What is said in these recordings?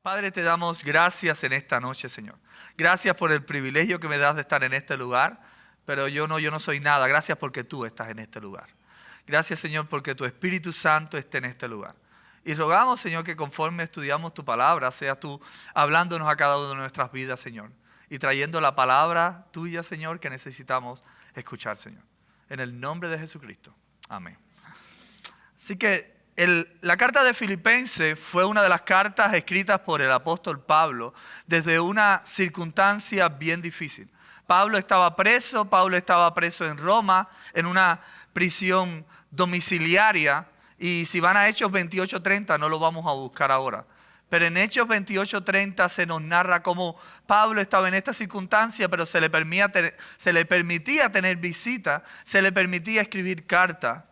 Padre, te damos gracias en esta noche, Señor. Gracias por el privilegio que me das de estar en este lugar, pero yo no soy nada. Gracias porque tú estás en este lugar. Gracias, Señor, porque tu Espíritu Santo esté en este lugar. Y rogamos, Señor, que conforme estudiamos tu palabra, seas tú hablándonos a cada una de nuestras vidas, Señor. Y trayendo la palabra tuya, Señor, que necesitamos escuchar, Señor. En el nombre de Jesucristo. Amén. Así que la carta de Filipenses fue una de las cartas escritas por el apóstol Pablo desde una circunstancia bien difícil. Pablo estaba preso en Roma, en una prisión domiciliaria. Y si van a Hechos 28:30, no lo vamos a buscar ahora. Pero en Hechos 28:30 se nos narra cómo Pablo estaba en esta circunstancia, pero se le permitía tener visita, se le permitía escribir cartas.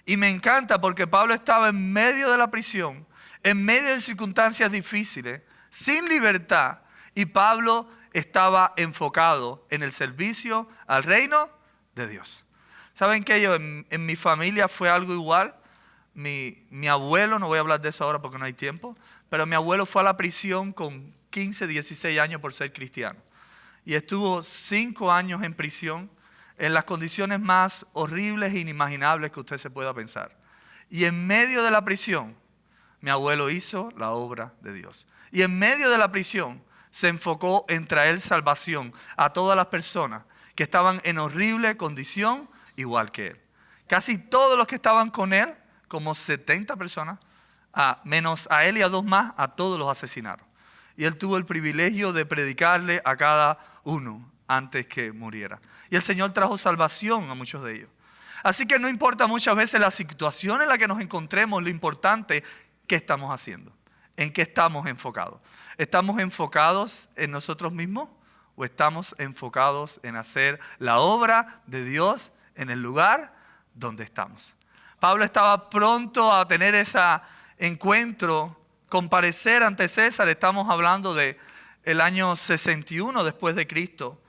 Y me encanta porque Pablo estaba en medio de la prisión, en medio de circunstancias difíciles, sin libertad. Y Pablo estaba enfocado en el servicio al reino de Dios. ¿Saben qué? En mi familia fue algo igual. Mi abuelo, no voy a hablar de eso ahora porque no hay tiempo, pero mi abuelo fue a la prisión con 15, 16 años por ser cristiano. Y estuvo 5 años en prisión en las condiciones más horribles e inimaginables que usted se pueda pensar. Y en medio de la prisión, mi abuelo hizo la obra de Dios. Y en medio de la prisión se enfocó en traer salvación a todas las personas que estaban en horrible condición igual que él. Casi todos los que estaban con él, como 70 personas, menos a él y a 2 más, a todos los asesinaron. Y él tuvo el privilegio de predicarle a cada uno antes que muriera. Y el Señor trajo salvación a muchos de ellos. Así que no importa muchas veces la situación en la que nos encontremos, lo importante, ¿qué estamos haciendo? ¿En qué estamos enfocados? ¿Estamos enfocados en nosotros mismos o estamos enfocados en hacer la obra de Dios en el lugar donde estamos? Pablo estaba pronto a tener ese encuentro, comparecer ante César. Estamos hablando del año 61 después de Cristo.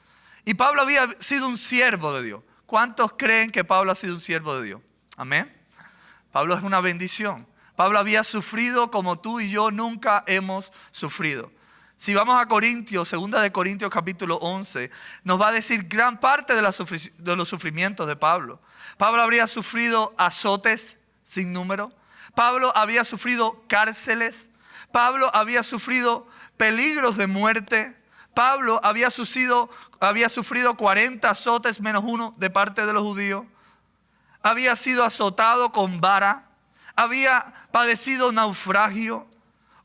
Y Pablo había sido un siervo de Dios. ¿Cuántos creen que Pablo ha sido un siervo de Dios? Amén. Pablo es una bendición. Pablo había sufrido como tú y yo nunca hemos sufrido. Si vamos a Corintios, 2 de Corintios capítulo 11, nos va a decir gran parte de los sufrimientos de Pablo. Pablo habría sufrido azotes sin número. Pablo había sufrido cárceles. Pablo había sufrido peligros de muerte. Pablo había sufrido 40 azotes menos 1 de parte de los judíos. Había sido azotado con vara. Había padecido naufragio.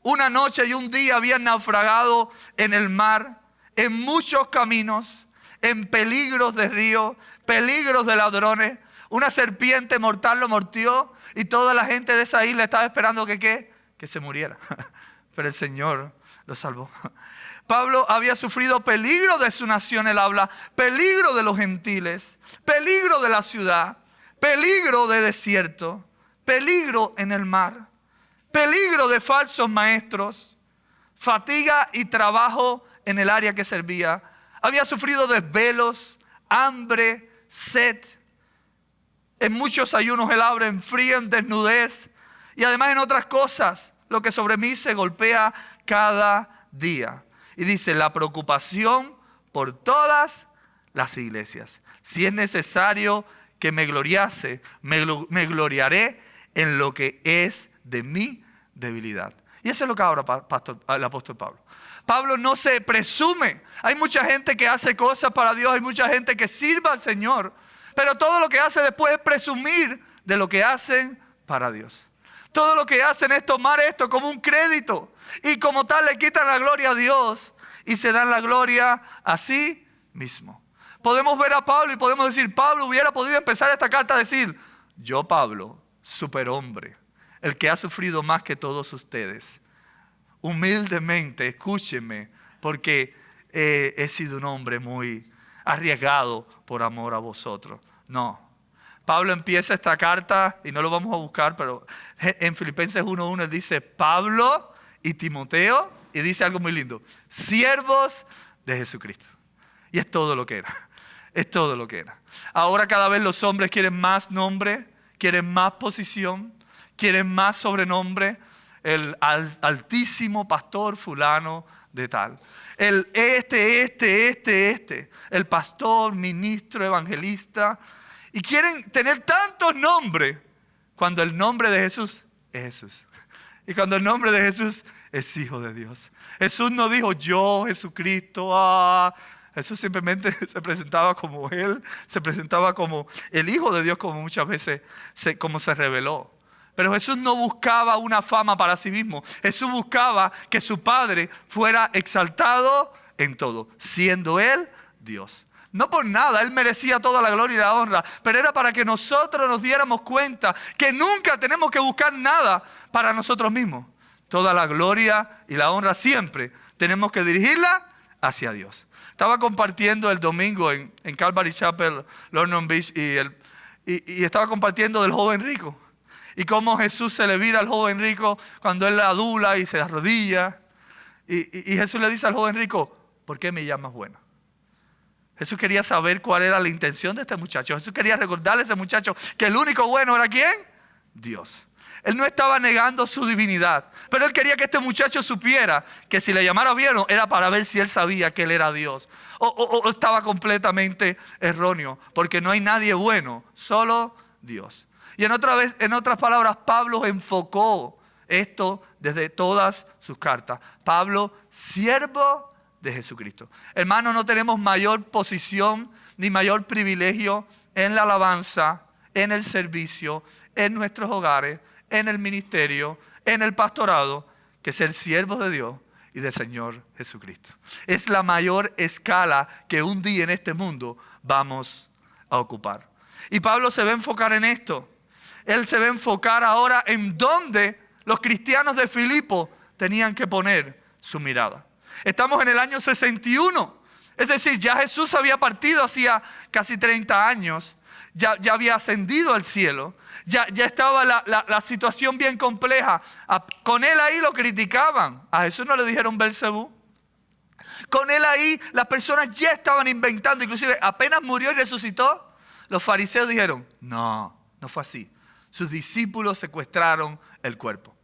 Una noche y un día había naufragado en el mar, en muchos caminos, en peligros de río, peligros de ladrones. Una serpiente mortal lo mordió y toda la gente de esa isla estaba esperando que se muriera. Pero el Señor lo salvó. Pablo había sufrido peligro de su nación, él habla, peligro de los gentiles, peligro de la ciudad, peligro de desierto, peligro en el mar, peligro de falsos maestros, fatiga y trabajo en el área que servía. Había sufrido desvelos, hambre, sed. En muchos ayunos él habla en frío, en desnudez y además en otras cosas, lo que sobre mí se golpea cada día. Y dice, la preocupación por todas las iglesias. Si es necesario que me gloriase, me gloriaré en lo que es de mi debilidad. Y eso es lo que habla el apóstol Pablo. Pablo no se presume. Hay mucha gente que hace cosas para Dios, hay mucha gente que sirve al Señor, pero todo lo que hace después es presumir de lo que hacen para Dios. Todo lo que hacen es tomar esto como un crédito y como tal le quitan la gloria a Dios y se dan la gloria a sí mismo. Podemos ver a Pablo y podemos decir, Pablo hubiera podido empezar esta carta a decir, yo Pablo, superhombre, el que ha sufrido más que todos ustedes. Humildemente, escúchenme, porque he sido un hombre muy arriesgado por amor a vosotros. No. Pablo empieza esta carta, y no lo vamos a buscar, pero en Filipenses 1:1 él dice, Pablo y Timoteo, y dice algo muy lindo, siervos de Jesucristo. Y es todo lo que era. Es todo lo que era. Ahora cada vez los hombres quieren más nombre, quieren más posición, quieren más sobrenombre. el altísimo pastor fulano de tal. El el pastor, ministro, evangelista. Y quieren tener tantos nombres cuando el nombre de Jesús es Jesús. Y cuando el nombre de Jesús es Hijo de Dios. Jesús no dijo yo, Jesucristo, Jesús simplemente se presentaba como Él, se presentaba como el Hijo de Dios, como muchas veces como se reveló. Pero Jesús no buscaba una fama para sí mismo. Jesús buscaba que su Padre fuera exaltado en todo, siendo Él Dios. No por nada, Él merecía toda la gloria y la honra, pero era para que nosotros nos diéramos cuenta que nunca tenemos que buscar nada para nosotros mismos. Toda la gloria y la honra siempre tenemos que dirigirla hacia Dios. Estaba compartiendo el domingo en Calvary Chapel, London Beach, y estaba compartiendo del joven rico. Y cómo Jesús se le vira al joven rico cuando él la adula y se arrodilla. Y Jesús le dice al joven rico, ¿por qué me llamas bueno? Jesús quería saber cuál era la intención de este muchacho. Jesús quería recordarle a ese muchacho que el único bueno era ¿quién? Dios. Él no estaba negando su divinidad, pero él quería que este muchacho supiera que si le llamara bien era para ver si él sabía que él era Dios. O estaba completamente erróneo, porque no hay nadie bueno, solo Dios. Y en otras palabras, Pablo enfocó esto desde todas sus cartas. Pablo, siervo de Jesucristo. Hermanos, no tenemos mayor posición ni mayor privilegio en la alabanza, en el servicio, en nuestros hogares, en el ministerio, en el pastorado, que ser siervos de Dios y del Señor Jesucristo. Es la mayor escala que un día en este mundo vamos a ocupar. Y Pablo se va a enfocar en esto. Él se va a enfocar ahora en dónde los cristianos de Filipo tenían que poner su mirada. Estamos en el año 61. Es decir, ya Jesús había partido hacía casi 30 años. Ya había ascendido al cielo. Ya estaba la situación bien compleja. Con él ahí lo criticaban. A Jesús no le dijeron Belcebú. Con él ahí las personas ya estaban inventando. Inclusive apenas murió y resucitó, los fariseos dijeron, no fue así. Sus discípulos secuestraron el cuerpo.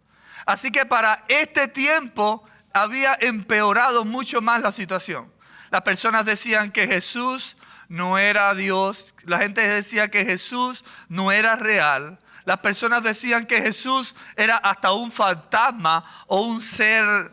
Así que para este tiempo había empeorado mucho más la situación. Las personas decían que Jesús no era Dios. La gente decía que Jesús no era real. Las personas decían que Jesús era hasta un fantasma o un ser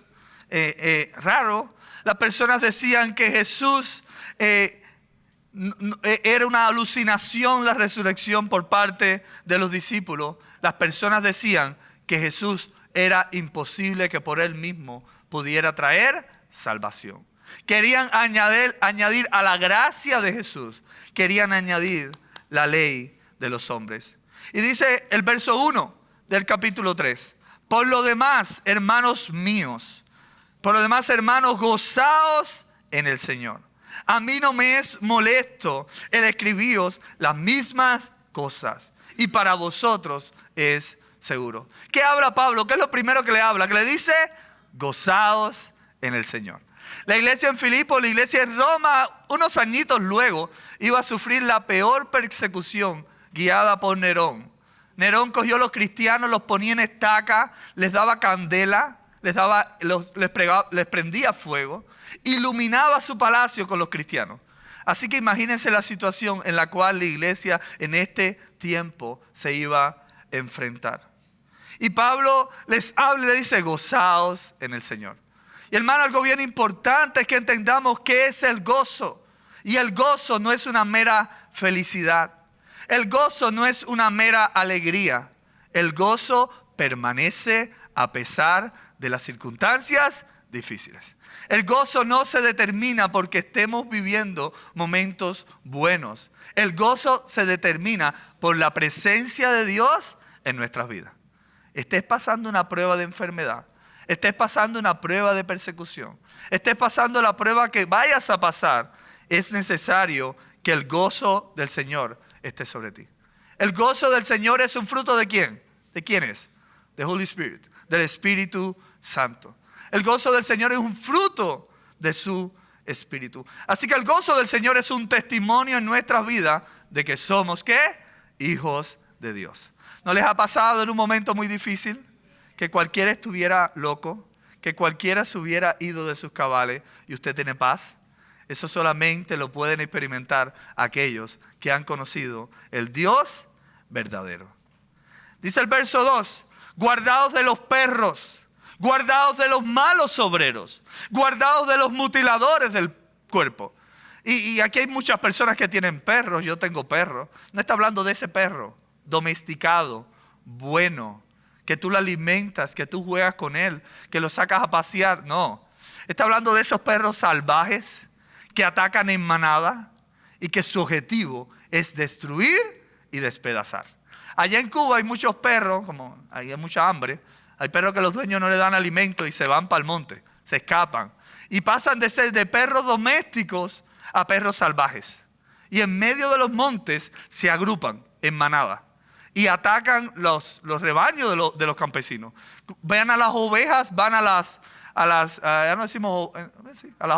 raro. Las personas decían que Jesús era una alucinación la resurrección por parte de los discípulos. Las personas decían que Jesús era imposible que por él mismo pudiera traer salvación. Querían añadir a la gracia de Jesús, querían añadir la ley de los hombres. Y dice el verso 1 del capítulo 3, por lo demás, hermanos míos, por lo demás, hermanos, gozaos en el Señor. A mí no me es molesto el escribiros las mismas cosas, y para vosotros es seguro. ¿Qué habla Pablo? ¿Qué es lo primero que le habla? Que le dice, gozaos en el Señor. La iglesia en Filipo, la iglesia en Roma, unos añitos luego, iba a sufrir la peor persecución guiada por Nerón. Nerón cogió a los cristianos, los ponía en estaca, les daba candela, les prendía fuego, iluminaba su palacio con los cristianos. Así que imagínense la situación en la cual la iglesia en este tiempo se iba a enfrentar. Y Pablo les habla y le dice, gozaos en el Señor. Y hermano, algo bien importante es que entendamos qué es el gozo. Y el gozo no es una mera felicidad. El gozo no es una mera alegría. El gozo permanece a pesar de las circunstancias difíciles. El gozo no se determina porque estemos viviendo momentos buenos. El gozo se determina por la presencia de Dios en nuestras vidas. Estés pasando una prueba de enfermedad, estés pasando una prueba de persecución, estés pasando la prueba que vayas a pasar, es necesario que el gozo del Señor esté sobre ti. El gozo del Señor es un fruto ¿de quién? ¿De quién es? De Holy Spirit, del Espíritu Santo. El gozo del Señor es un fruto de su Espíritu. Así que el gozo del Señor es un testimonio en nuestras vidas de que somos ¿qué? Hijos de Dios. ¿No les ha pasado en un momento muy difícil que cualquiera estuviera loco, que cualquiera se hubiera ido de sus cabales y usted tiene paz? Eso solamente lo pueden experimentar aquellos que han conocido el Dios verdadero. Dice el verso 2, guardaos de los perros, guardaos de los malos obreros, guardaos de los mutiladores del cuerpo. Y aquí hay muchas personas que tienen perros, yo tengo perros. No está hablando de ese perro domesticado, bueno, que tú lo alimentas, que tú juegas con él, que lo sacas a pasear. No, está hablando de esos perros salvajes que atacan en manada y que su objetivo es destruir y despedazar. Allá en Cuba hay muchos perros, como hay mucha hambre, hay perros que los dueños no le dan alimento y se van para el monte, se escapan. Y pasan de ser de perros domésticos a perros salvajes. Y en medio de los montes se agrupan en manada y atacan los rebaños de los campesinos. Vean a las ovejas, van a las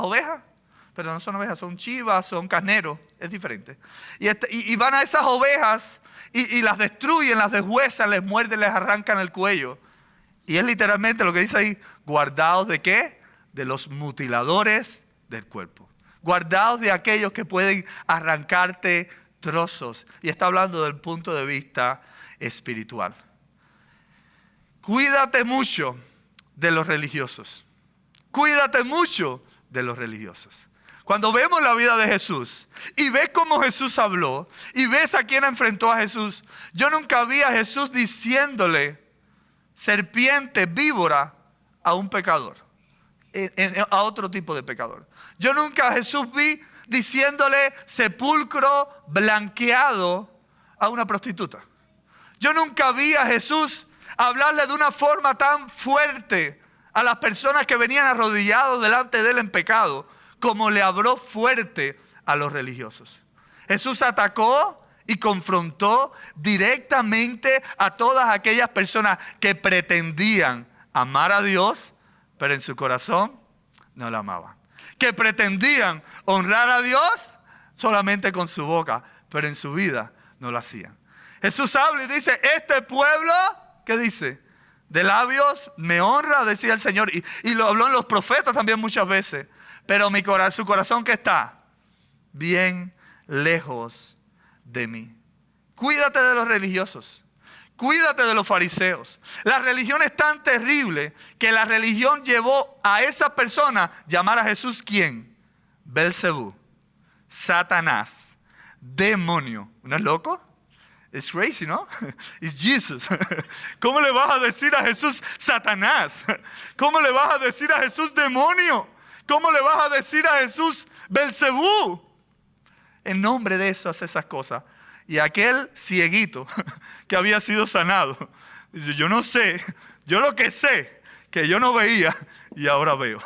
ovejas, pero no son ovejas, son chivas, son carneros, es diferente. Y van a esas ovejas y las destruyen, las deshuesan, les muerden, les arrancan el cuello. Y es literalmente lo que dice ahí, guardaos ¿de qué? De los mutiladores del cuerpo. Guardaos de aquellos que pueden arrancarte trozos. Y está hablando del punto de vista espiritual. Cuídate mucho de los religiosos. Cuídate mucho de los religiosos. Cuando vemos la vida de Jesús y ves cómo Jesús habló y ves a quién enfrentó a Jesús, yo nunca vi a Jesús diciéndole serpiente, víbora a un pecador, a otro tipo de pecador. Yo nunca a Jesús vi diciéndole sepulcro blanqueado a una prostituta. Yo nunca vi a Jesús hablarle de una forma tan fuerte a las personas que venían arrodillados delante de él en pecado, como le habló fuerte a los religiosos. Jesús atacó y confrontó directamente a todas aquellas personas que pretendían amar a Dios, pero en su corazón no lo amaban. Que pretendían honrar a Dios solamente con su boca, pero en su vida no lo hacían. Jesús habla y dice, este pueblo, ¿qué dice? De labios me honra, decía el Señor. Y lo habló en los profetas también muchas veces. Pero su corazón, ¿qué está? Bien lejos de mí. Cuídate de los religiosos. Cuídate de los fariseos. La religión es tan terrible que la religión llevó a esa persona a llamar a Jesús ¿quién? Belcebú, Satanás, demonio. ¿No es loco? Es crazy, ¿no? It's Jesus. ¿Cómo le vas a decir a Jesús Satanás? ¿Cómo le vas a decir a Jesús demonio? ¿Cómo le vas a decir a Jesús Belcebú? En nombre de eso hace esas cosas. Y aquel cieguito que había sido sanado, dice, yo no sé, yo lo que sé, que yo no veía y ahora veo.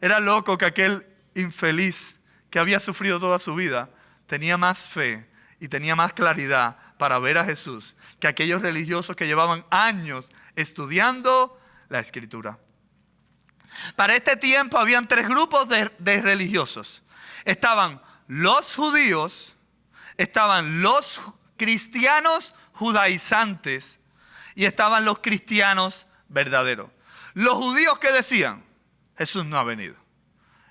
Era loco que aquel infeliz que había sufrido toda su vida tenía más fe y tenía más claridad para ver a Jesús que aquellos religiosos que llevaban años estudiando la Escritura. Para este tiempo habían tres grupos de religiosos. Estaban los judíos, estaban los cristianos judaizantes y estaban los cristianos verdaderos. Los judíos, ¿qué decían? Jesús no ha venido.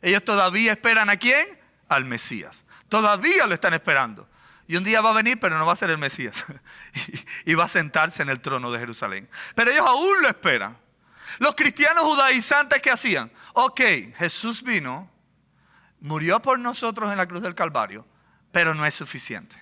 Ellos todavía esperan ¿a quién? Al Mesías. Todavía lo están esperando. Y un día va a venir, pero no va a ser el Mesías. Y va a sentarse en el trono de Jerusalén. Pero ellos aún lo esperan. Los cristianos judaizantes, ¿qué hacían? Ok, Jesús vino, murió por nosotros en la cruz del Calvario, pero no es suficiente.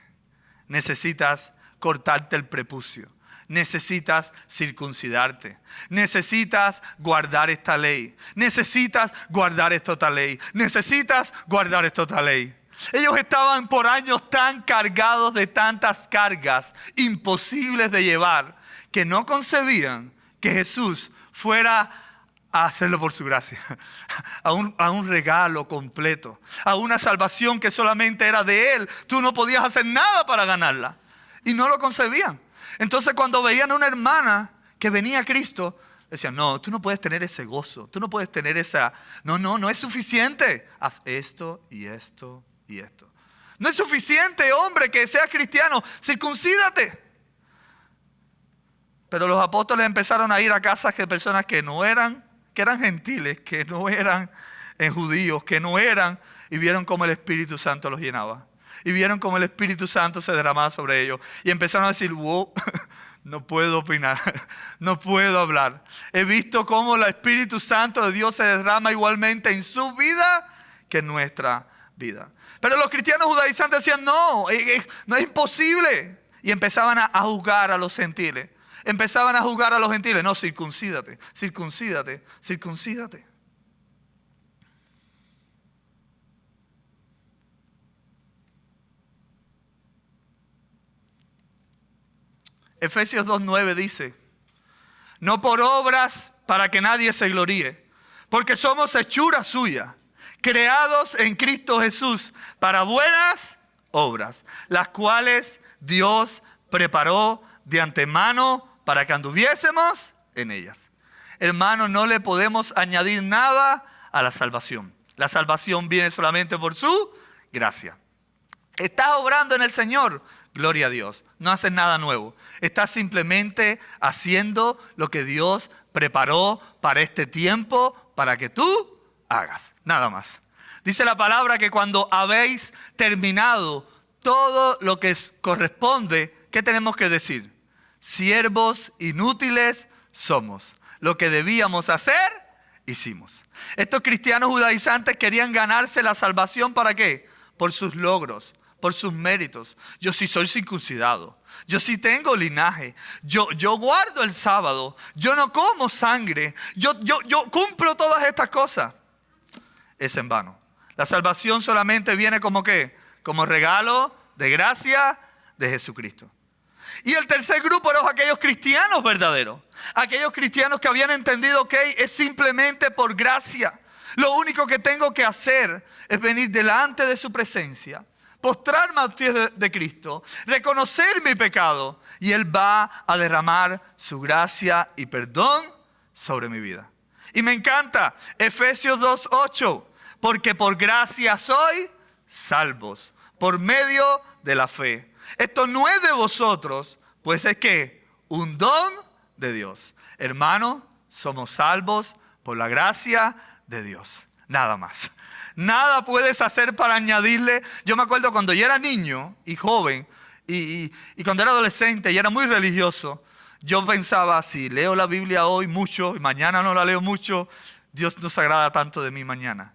Necesitas cortarte el prepucio. Necesitas circuncidarte. Necesitas guardar esta ley. Necesitas guardar esta otra ley. Necesitas guardar esta otra ley. Ellos estaban por años tan cargados de tantas cargas imposibles de llevar que no concebían que Jesús fuera a hacerlo por su gracia, a un regalo completo, a una salvación que solamente era de Él. Tú no podías hacer nada para ganarla y no lo concebían. Entonces cuando veían a una hermana que venía a Cristo, decían, no, tú no puedes tener ese gozo, tú no puedes tener esa, no es suficiente, haz esto y esto y esto. No es suficiente, hombre, que seas cristiano, circuncídate. Pero los apóstoles empezaron a ir a casas de personas que eran gentiles, que no eran judíos, que no eran, y vieron cómo el Espíritu Santo los llenaba. Y vieron cómo el Espíritu Santo se derramaba sobre ellos. Y empezaron a decir, wow, no puedo opinar, no puedo hablar. He visto cómo el Espíritu Santo de Dios se derrama igualmente en su vida que en nuestra vida. Pero los cristianos judaizantes decían, no es imposible. Y empezaban a juzgar a los gentiles. Empezaban a juzgar a los gentiles. No, circuncídate, circuncídate, circuncídate. Efesios 2:9 dice, no por obras para que nadie se gloríe, porque somos hechura suya, creados en Cristo Jesús para buenas obras, las cuales Dios preparó de antemano para que anduviésemos en ellas. Hermanos, no le podemos añadir nada a la salvación. La salvación viene solamente por su gracia. ¿Estás obrando en el Señor? Gloria a Dios. No haces nada nuevo. Estás simplemente haciendo lo que Dios preparó para este tiempo, para que tú hagas. Nada más. Dice la palabra que cuando habéis terminado todo lo que corresponde, ¿qué tenemos que decir? Siervos inútiles somos. Lo que debíamos hacer, hicimos. Estos cristianos judaizantes querían ganarse la salvación, ¿para qué? Por sus logros, por sus méritos. Yo sí soy circuncidado. Yo sí tengo linaje. Yo guardo el sábado. Yo no como sangre. Yo cumplo todas estas cosas. Es en vano. La salvación solamente viene como ¿qué? Como regalo de gracia de Jesucristo. Y el tercer grupo eran aquellos cristianos verdaderos. Aquellos cristianos que habían entendido que es simplemente por gracia. Lo único que tengo que hacer es venir delante de su presencia, postrarme a los pies de Cristo, reconocer mi pecado, y Él va a derramar su gracia y perdón sobre mi vida. Y me encanta Efesios 2:8, porque por gracia sois salvos, por medio de la fe. Esto no es de vosotros, pues es que un don de Dios. Hermanos, somos salvos por la gracia de Dios. Nada más. Nada puedes hacer para añadirle. Yo me acuerdo cuando yo era niño y joven y cuando era adolescente y era muy religioso, yo pensaba, si leo la Biblia hoy mucho y mañana no la leo mucho, Dios no se agrada tanto de mí mañana.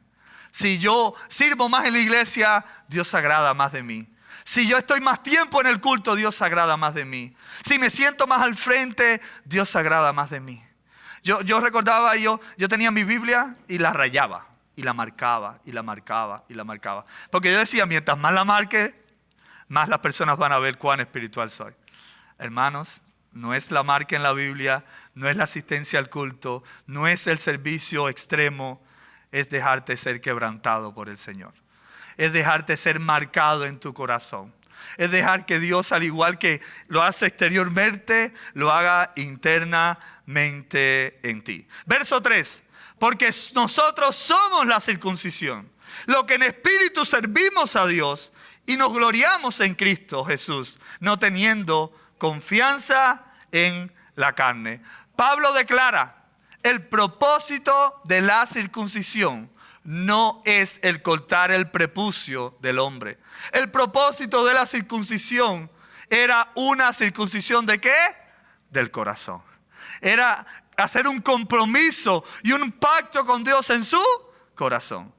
Si yo sirvo más en la iglesia, Dios se agrada más de mí. Si yo estoy más tiempo en el culto, Dios se agrada más de mí. Si me siento más al frente, Dios se agrada más de mí. Yo recordaba, yo tenía mi Biblia y la rayaba. Y la marcaba, y la marcaba, y la marcaba. Porque yo decía, mientras más la marque, más las personas van a ver cuán espiritual soy. Hermanos, no es la marca en la Biblia, no es la asistencia al culto, no es el servicio extremo, es dejarte ser quebrantado por el Señor. Es dejarte ser marcado en tu corazón. Es dejar que Dios, al igual que lo hace exteriormente, lo haga internamente en ti. Verso 3. Porque nosotros somos la circuncisión, lo que en espíritu servimos a Dios y nos gloriamos en Cristo Jesús, no teniendo confianza en la carne. Pablo declara, el propósito de la circuncisión no es el cortar el prepucio del hombre. El propósito de la circuncisión era una circuncisión ¿de qué? Del corazón. Era hacer un compromiso y un pacto con Dios en su corazón.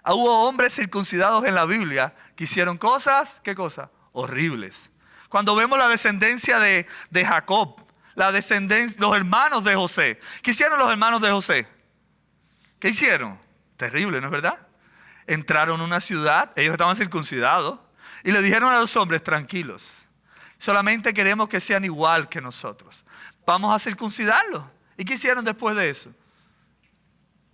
Hubo hombres circuncidados en la Biblia que hicieron cosas, ¿qué cosas? Horribles. Cuando vemos la descendencia de Jacob, los hermanos de José. ¿Qué hicieron los hermanos de José? ¿Qué hicieron? Terrible, ¿no es verdad? Entraron a una ciudad, ellos estaban circuncidados, y le dijeron a los hombres, tranquilos, solamente queremos que sean igual que nosotros. Vamos a circuncidarlos. ¿Y qué hicieron después de eso?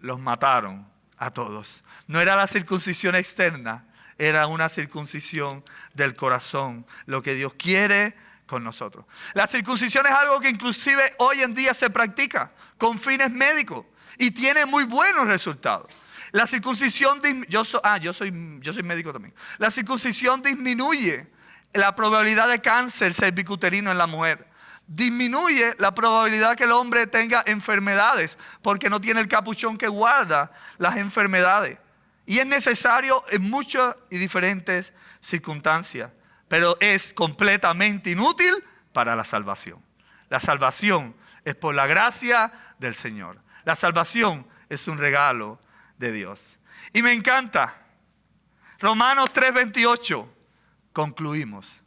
Los mataron a todos. No era la circuncisión externa, era una circuncisión del corazón, lo que Dios quiere con nosotros. La circuncisión es algo que inclusive hoy en día se practica con fines médicos y tiene muy buenos resultados. La circuncisión, yo soy médico también. La circuncisión disminuye la probabilidad de cáncer cervicuterino en la mujer. disminuye la probabilidad que el hombre tenga enfermedades, porque no tiene el capuchón que guarda las enfermedades. Y es necesario en muchas y diferentes circunstancias, pero es completamente inútil para la salvación. La salvación es por la gracia del Señor. La salvación es un regalo de Dios. Y me encanta. Romanos 3:28. Concluimos.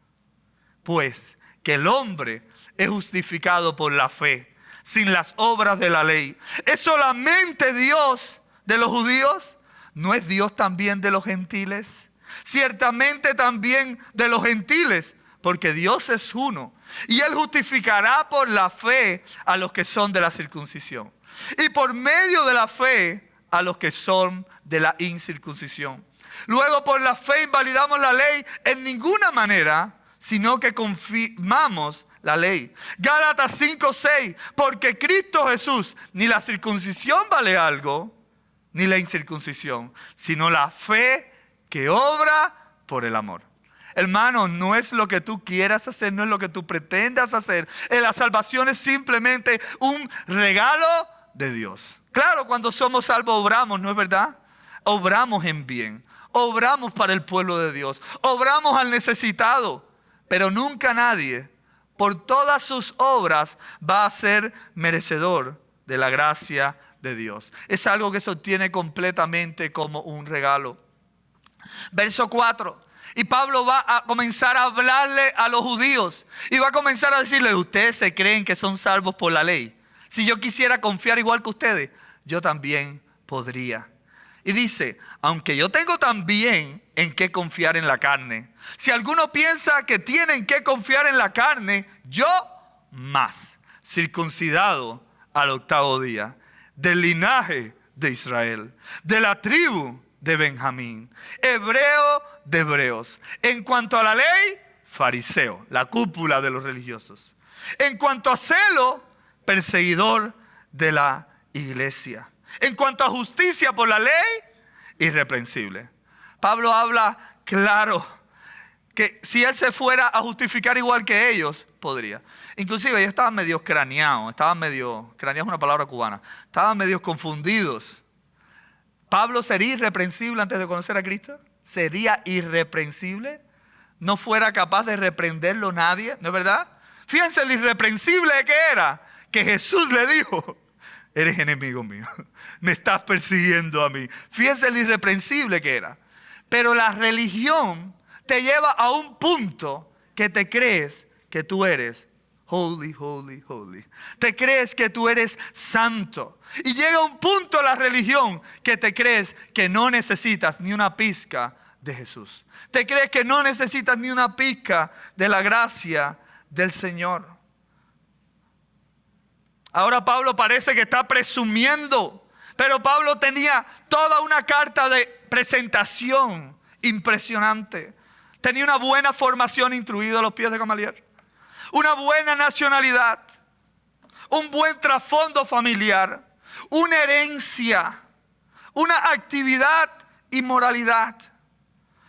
Pues que el hombre es justificado por la fe, sin las obras de la ley. ¿Es solamente Dios de los judíos? ¿No es Dios también de los gentiles? Ciertamente también de los gentiles, porque Dios es uno. Y Él justificará por la fe a los que son de la circuncisión, y por medio de la fe a los que son de la incircuncisión. Luego, por la fe invalidamos la ley en ninguna manera, sino que confirmamos la ley. Gálatas 5:6, porque Cristo Jesús ni la circuncisión vale algo, ni la incircuncisión, sino la fe que obra por el amor. Hermano, no es lo que tú quieras hacer, no es lo que tú pretendas hacer. La salvación es simplemente un regalo de Dios. Claro, cuando somos salvos obramos, ¿no es verdad? Obramos en bien, obramos para el pueblo de Dios, obramos al necesitado, pero nunca nadie, por todas sus obras, va a ser merecedor de la gracia de Dios. Es algo que se obtiene completamente como un regalo. Verso 4. Y Pablo va a comenzar a hablarle a los judíos y va a comenzar a decirles: ustedes se creen que son salvos por la ley. Si yo quisiera confiar igual que ustedes, yo también podría. Y dice: aunque yo tengo también en qué confiar en la carne. Si alguno piensa que tienen que confiar en la carne, yo más, circuncidado al 8º día, del linaje de Israel, de la tribu de Benjamín, hebreo de hebreos. En cuanto a la ley, fariseo, la cúpula de los religiosos. En cuanto a celo, perseguidor de la iglesia. En cuanto a justicia por la ley, irreprensible. Pablo habla claro que si él se fuera a justificar igual que ellos, podría. Inclusive ellos estaban medio craneados, craneado es una palabra cubana, estaban medio confundidos. ¿Pablo sería irreprensible antes de conocer a Cristo? ¿Sería irreprensible? ¿No fuera capaz de reprenderlo nadie? ¿No es verdad? Fíjense lo irreprensible que era, que Jesús le dijo: eres enemigo mío, me estás persiguiendo a mí. Fíjense lo irreprensible que era. Pero la religión te lleva a un punto que te crees que tú eres holy, holy, holy. Te crees que tú eres santo. Y llega un punto la religión que te crees que no necesitas ni una pizca de Jesús. Te crees que no necesitas ni una pizca de la gracia del Señor. Ahora Pablo parece que está presumiendo, pero Pablo tenía toda una carta de presentación impresionante. Tenía una buena formación, instruido a los pies de Gamaliel, una buena nacionalidad, un buen trasfondo familiar, una herencia, una actividad y moralidad.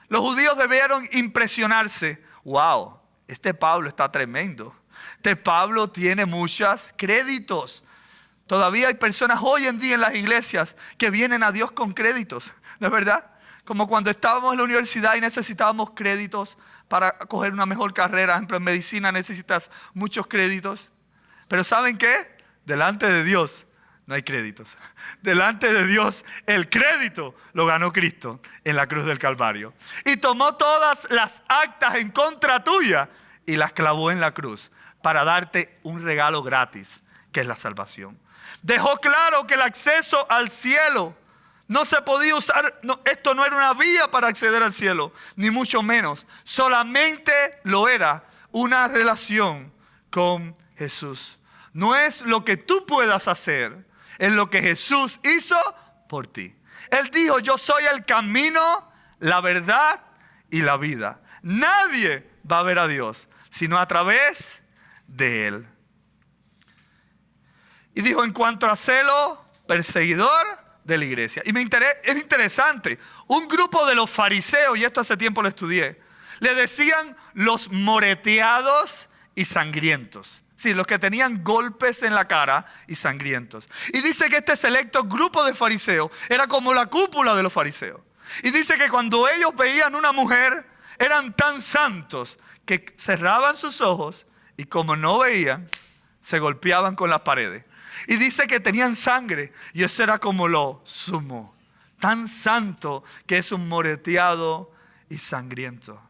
Los judíos debieron impresionarse. Wow, este Pablo está tremendo. Este Pablo tiene muchos créditos. Todavía hay personas hoy en día en las iglesias que vienen a Dios con créditos, ¿no es verdad? Como cuando estábamos en la universidad y necesitábamos créditos para coger una mejor carrera. Por ejemplo, en medicina necesitas muchos créditos. Pero ¿saben qué? Delante de Dios no hay créditos. Delante de Dios el crédito lo ganó Cristo en la cruz del Calvario. Y tomó todas las actas en contra tuya y las clavó en la cruz para darte un regalo gratis, que es la salvación. Dejó claro que el acceso al cielo no se podía usar, esto no era una vía para acceder al cielo, ni mucho menos. Solamente lo era una relación con Jesús. No es lo que tú puedas hacer, es lo que Jesús hizo por ti. Él dijo: yo soy el camino, la verdad y la vida. Nadie va a ver a Dios sino a través de Él. Y dijo: en cuanto a celo, perseguidor de la iglesia. Y es interesante, un grupo de los fariseos, y esto hace tiempo lo estudié, le decían los moreteados y sangrientos. Sí, los que tenían golpes en la cara y sangrientos. Y dice que este selecto grupo de fariseos era como la cúpula de los fariseos. Y dice que cuando ellos veían una mujer, eran tan santos que cerraban sus ojos y como no veían, se golpeaban con las paredes. Y dice que tenían sangre y eso era como lo sumo. Tan santo que es un moreteado y sangriento.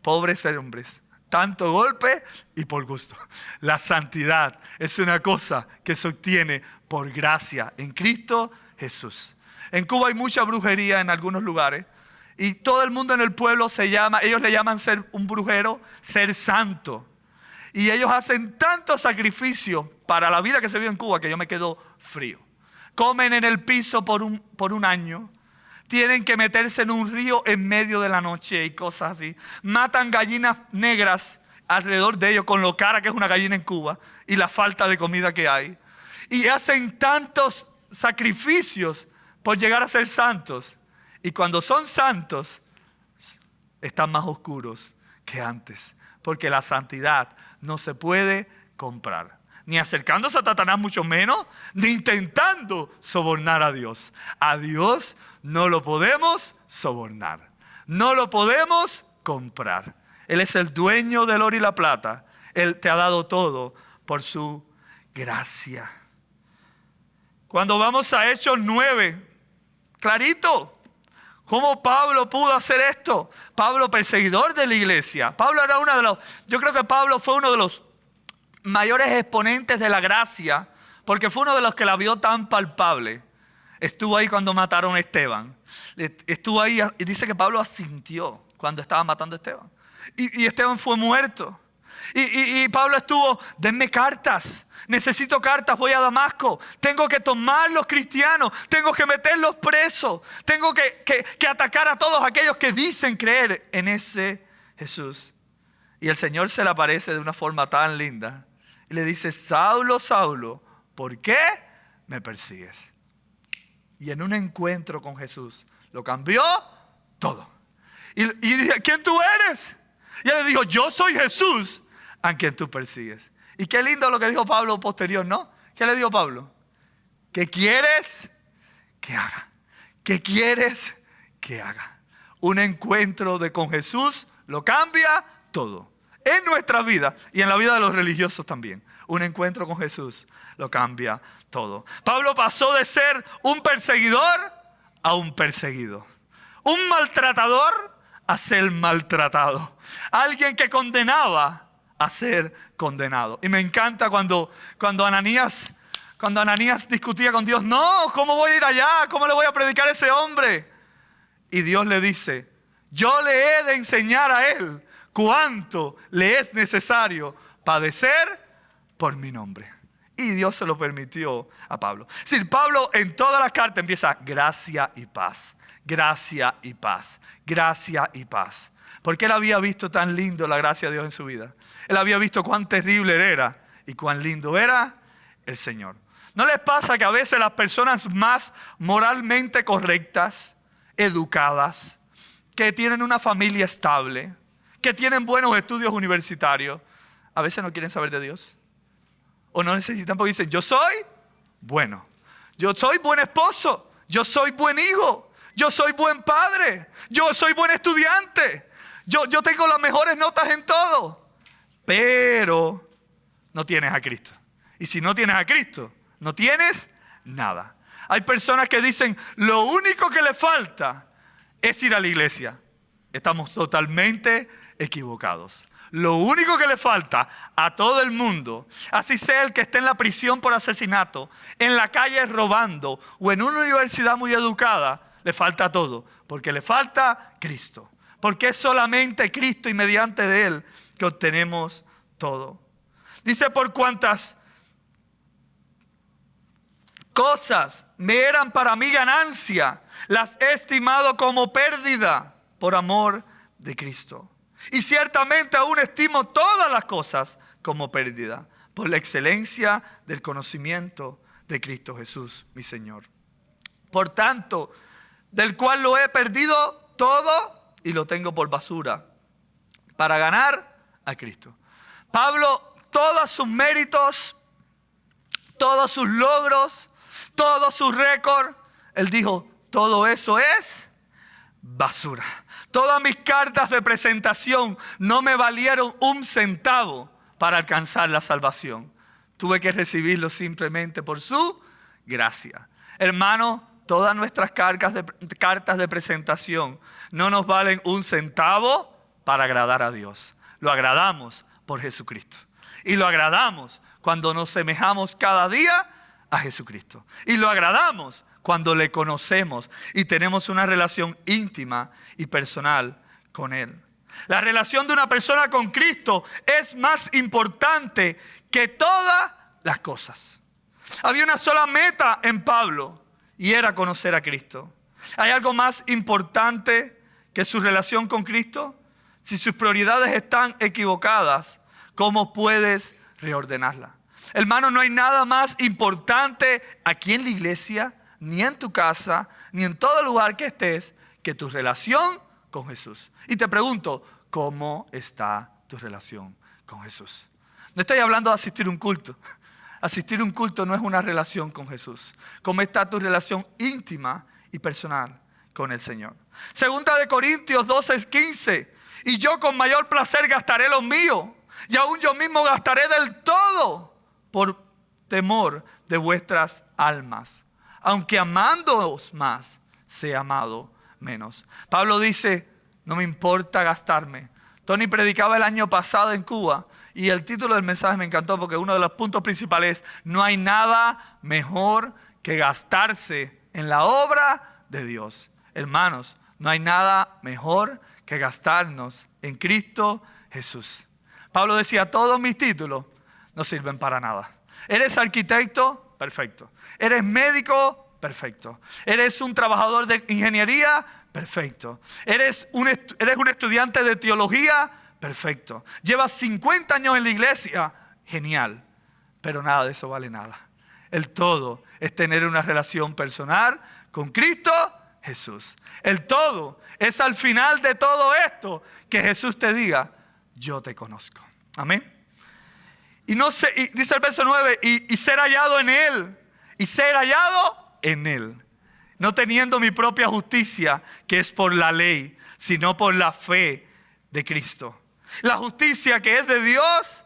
Pobres hombres. Tanto golpe y por gusto. La santidad es una cosa que se obtiene por gracia en Cristo Jesús. En Cuba hay mucha brujería en algunos lugares. Y todo el mundo en el pueblo ellos le llaman ser un brujero, ser santo. Y ellos hacen tanto sacrificio para la vida que se vive en Cuba que yo me quedo frío. Comen en el piso por un año. Tienen que meterse en un río en medio de la noche y cosas así. Matan gallinas negras alrededor de ellos con lo cara que es una gallina en Cuba y la falta de comida que hay. Y hacen tantos sacrificios por llegar a ser santos. Y cuando son santos, están más oscuros que antes. Porque la santidad no se puede comprar. Ni acercándose a Satanás mucho menos, ni intentando sobornar a Dios. A Dios no lo podemos sobornar. No lo podemos comprar. Él es el dueño del oro y la plata. Él te ha dado todo por su gracia. Cuando vamos a Hechos 9, clarito, ¿cómo Pablo pudo hacer esto? Pablo, perseguidor de la iglesia. Pablo era yo creo que Pablo fue uno de los mayores exponentes de la gracia, porque fue uno de los que la vio tan palpable. Estuvo ahí cuando mataron a Esteban. Estuvo ahí y dice que Pablo asintió cuando estaban matando a Esteban. Y Esteban fue muerto. Y Pablo estuvo, denme cartas. Necesito cartas, voy a Damasco. Tengo que tomar los cristianos. Tengo que meterlos presos. Tengo que atacar a todos aquellos que dicen creer en ese Jesús. Y el Señor se le aparece de una forma tan linda. Y le dice, Saulo, Saulo, ¿por qué me persigues? Y en un encuentro con Jesús, lo cambió todo. Y dice, ¿quién tú eres? Y él le dijo, yo soy Jesús a quien tú persigues. Y qué lindo lo que dijo Pablo posterior, ¿no? ¿Qué le dijo Pablo? ¿Qué quieres que haga? ¿Qué quieres que haga? Un encuentro con Jesús lo cambia todo. En nuestra vida y en la vida de los religiosos también. Un encuentro con Jesús lo cambia todo. Pablo pasó de ser un perseguidor a un perseguido. Un maltratador a ser maltratado. Alguien que condenaba a ser condenado. Y me encanta cuando Ananías discutía con Dios. No, ¿cómo voy a ir allá? ¿Cómo le voy a predicar a ese hombre? Y Dios le dice, yo le he de enseñar a él cuánto le es necesario padecer por mi nombre. Y Dios se lo permitió a Pablo. Si Pablo en todas las cartas empieza gracia y paz, gracia y paz, gracia y paz. Porque él había visto tan lindo la gracia de Dios en su vida. Él había visto cuán terrible él era y cuán lindo era el Señor. ¿No les pasa que a veces las personas más moralmente correctas, educadas, que tienen una familia estable, que tienen buenos estudios universitarios, a veces no quieren saber de Dios? O no necesitan porque dicen, yo soy bueno, yo soy buen esposo, yo soy buen hijo, yo soy buen padre, yo soy buen estudiante, yo tengo las mejores notas en todo. Pero no tienes a Cristo. Y si no tienes a Cristo, no tienes nada. Hay personas que dicen, lo único que le falta es ir a la iglesia. Estamos totalmente equivocados. Lo único que le falta a todo el mundo, así sea el que esté en la prisión por asesinato, en la calle robando o en una universidad muy educada, le falta todo. Porque le falta Cristo. Porque es solamente Cristo y mediante de Él que obtenemos todo. Dice, por cuantas cosas me eran para mí ganancia, las he estimado como pérdida por amor de Cristo. Y ciertamente aún estimo todas las cosas como pérdida por la excelencia del conocimiento de Cristo Jesús, mi Señor. Por tanto, del cual lo he perdido todo y lo tengo por basura para ganar a Cristo. Pablo todos sus méritos, todos sus logros, todos sus récords. Él dijo, todo eso es basura. Todas mis cartas de presentación no me valieron un centavo para alcanzar la salvación. Tuve que recibirlo simplemente por su gracia. Hermano, todas nuestras cartas de presentación no nos valen un centavo para agradar a Dios. Lo agradamos por Jesucristo. Y lo agradamos cuando nos semejamos cada día a Jesucristo. Y lo agradamos cuando le conocemos y tenemos una relación íntima y personal con Él. La relación de una persona con Cristo es más importante que todas las cosas. Había una sola meta en Pablo y era conocer a Cristo. ¿Hay algo más importante que su relación con Cristo? Si sus prioridades están equivocadas, ¿cómo puedes reordenarlas? Hermano, no hay nada más importante aquí en la iglesia, ni en tu casa, ni en todo lugar que estés, que tu relación con Jesús. Y te pregunto, ¿cómo está tu relación con Jesús? No estoy hablando de asistir a un culto. Asistir a un culto no es una relación con Jesús. ¿Cómo está tu relación íntima y personal con el Señor? Segunda de Corintios 12:15. Y yo con mayor placer gastaré lo mío, y aún yo mismo gastaré del todo por temor de vuestras almas. Aunque amándoos más, sea amado menos. Pablo dice, no me importa gastarme. Tony predicaba el año pasado en Cuba y el título del mensaje me encantó porque uno de los puntos principales es, no hay nada mejor que gastarse en la obra de Dios. Hermanos, no hay nada mejor que gastarnos en Cristo Jesús. Pablo decía, todos mis títulos no sirven para nada. ¿Eres arquitecto? Perfecto. ¿Eres médico? Perfecto. ¿Eres un trabajador de ingeniería? Perfecto. ¿Eres un estudiante de teología? Perfecto. ¿Llevas 50 años en la iglesia? Genial. Pero nada de eso vale nada. El todo es tener una relación personal con Cristo Jesús. El todo es al final de todo esto que Jesús te diga, yo te conozco. Amén. Y dice el verso 9, y ser hallado en Él. Y ser hallado en Él. No teniendo mi propia justicia, que es por la ley, sino por la fe de Cristo. La justicia que es de Dios,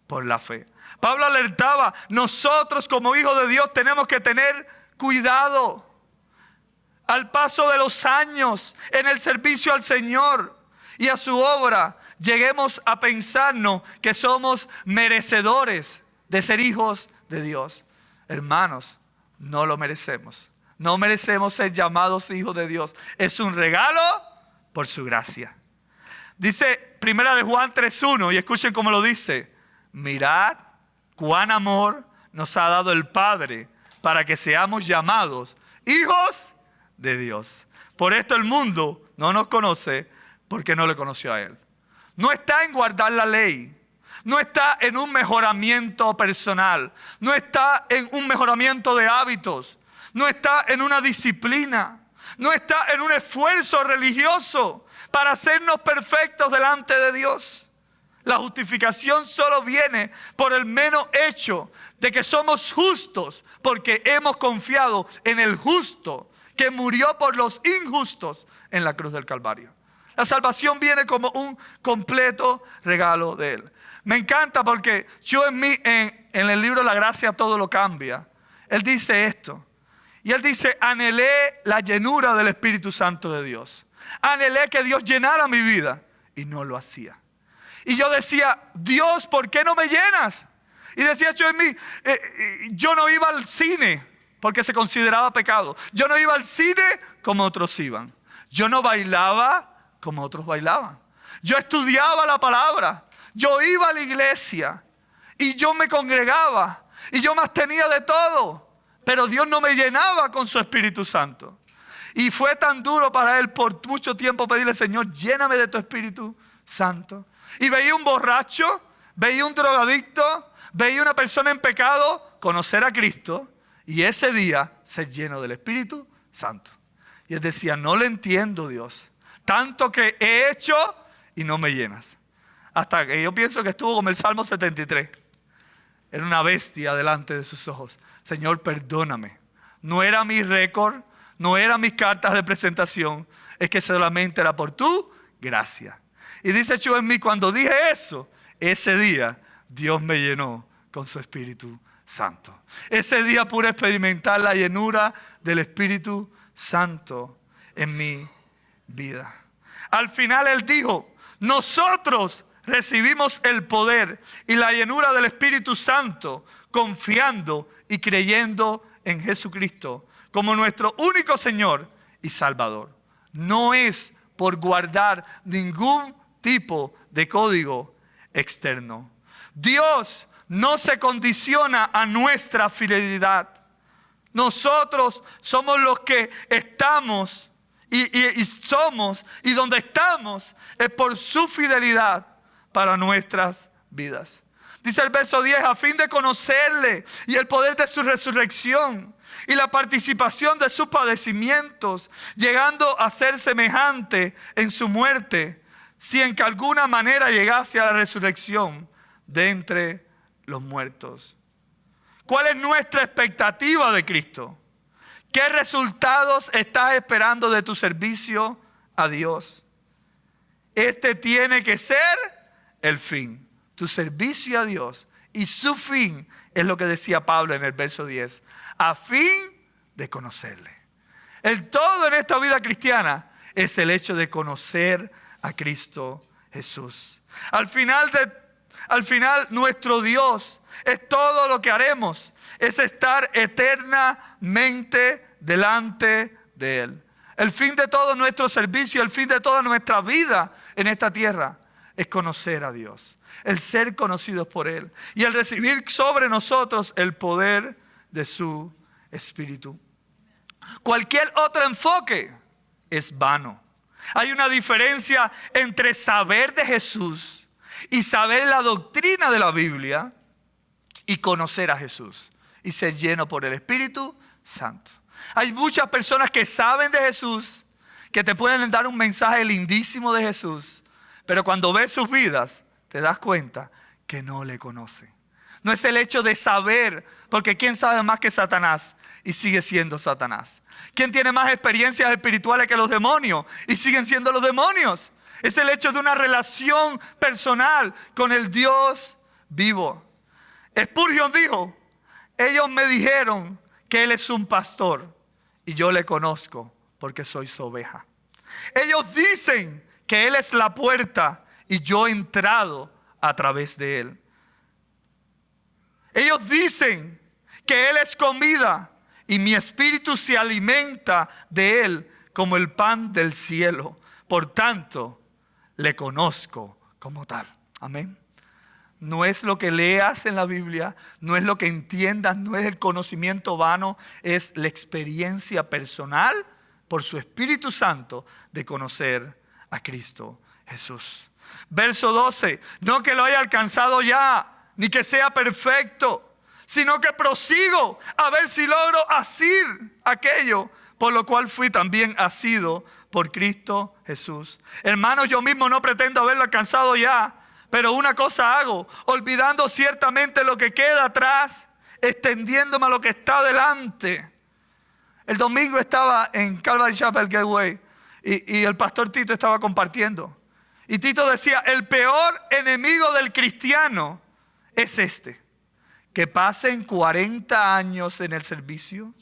por la fe. Pablo alertaba, nosotros como hijos de Dios tenemos que tener cuidado. Al paso de los años, en el servicio al Señor y a su obra, lleguemos a pensarnos que somos merecedores de ser hijos de Dios. Hermanos, no lo merecemos. No merecemos ser llamados hijos de Dios. Es un regalo por su gracia. Dice 1 de Juan 3:1 y escuchen cómo lo dice. Mirad cuán amor nos ha dado el Padre para que seamos llamados hijos de Dios. Por esto el mundo no nos conoce porque no le conoció a Él. No está en guardar la ley. No está en un mejoramiento personal. No está en un mejoramiento de hábitos. No está en una disciplina. No está en un esfuerzo religioso para hacernos perfectos delante de Dios. La justificación solo viene por el mero hecho de que somos justos porque hemos confiado en el justo que murió por los injustos en la cruz del Calvario. La salvación viene como un completo regalo de Él. Me encanta porque en el libro La Gracia todo lo cambia. Él dice esto. Y él dice, anhelé la llenura del Espíritu Santo de Dios. Anhelé que Dios llenara mi vida y no lo hacía. Y yo decía, Dios, ¿por qué no me llenas? Y decía yo no iba al cine porque se consideraba pecado. Yo no iba al cine como otros iban. Yo no bailaba como otros bailaban. Yo estudiaba la palabra. Yo iba a la iglesia y yo me congregaba y yo más tenía de todo. Pero Dios no me llenaba con su Espíritu Santo. Y fue tan duro para él por mucho tiempo pedirle, Señor, lléname de tu Espíritu Santo. Y veía un borracho, veía un drogadicto, veía una persona en pecado, conocer a Cristo y ese día ser lleno del Espíritu Santo. Y él decía, no le entiendo, Dios. Tanto que he hecho y no me llenas. Hasta que yo pienso que estuvo como el Salmo 73. Era una bestia delante de sus ojos. Señor, perdóname. No era mi récord, no eran mis cartas de presentación. Es que solamente era por tu gracia. Y dice Chu en mí, cuando dije eso, ese día Dios me llenó con su Espíritu Santo. Ese día pude experimentar la llenura del Espíritu Santo en mi vida. Al final Él dijo, nosotros recibimos el poder y la llenura del Espíritu Santo confiando y creyendo en Jesucristo como nuestro único Señor y Salvador. No es por guardar ningún tipo de código externo. Dios no se condiciona a nuestra fidelidad. Nosotros somos los que estamos y donde estamos es por su fidelidad para nuestras vidas. Dice el verso 10, a fin de conocerle y el poder de su resurrección y la participación de sus padecimientos, llegando a ser semejante en su muerte, si en que alguna manera llegase a la resurrección de entre los muertos. ¿Cuál es nuestra expectativa de Cristo? ¿Qué resultados estás esperando de tu servicio a Dios? Este tiene que ser el fin. Tu servicio a Dios y su fin es lo que decía Pablo en el verso 10. A fin de conocerle. El todo en esta vida cristiana es el hecho de conocer a Cristo Jesús. Al final nuestro Dios es todo lo que haremos. Es estar eternamente delante de Él. El fin de todo nuestro servicio, el fin de toda nuestra vida en esta tierra es conocer a Dios. El ser conocidos por Él. Y el recibir sobre nosotros el poder de su Espíritu. Cualquier otro enfoque es vano. Hay una diferencia entre saber de Jesús y saber la doctrina de la Biblia y conocer a Jesús y ser lleno por el Espíritu Santo. Hay muchas personas que saben de Jesús, que te pueden dar un mensaje lindísimo de Jesús, pero cuando ves sus vidas te das cuenta que no le conocen. No es el hecho de saber, porque ¿quién sabe más que Satanás? Y sigue siendo Satanás. ¿Quién tiene más experiencias espirituales que los demonios? Y siguen siendo los demonios. Es el hecho de una relación personal con el Dios vivo. Spurgeon dijo, ellos me dijeron que Él es un pastor y yo le conozco porque soy su oveja. Ellos dicen que Él es la puerta y yo he entrado a través de Él. Ellos dicen que Él es comida y mi espíritu se alimenta de Él como el pan del cielo. Por tanto, le conozco como tal. Amén. No es lo que leas en la Biblia, no es lo que entiendas, no es el conocimiento vano, es la experiencia personal por su Espíritu Santo de conocer a Cristo Jesús. Verso 12, no que lo haya alcanzado ya, ni que sea perfecto, sino que prosigo a ver si logro asir aquello por lo cual fui también asido por Cristo Jesús. Hermanos, yo mismo no pretendo haberlo alcanzado ya, pero una cosa hago, olvidando ciertamente lo que queda atrás, extendiéndome a lo que está delante. El domingo estaba en Calvary Chapel Gateway y el pastor Tito estaba compartiendo. Y Tito decía, el peor enemigo del cristiano es este, que pasen 40 años en el servicio,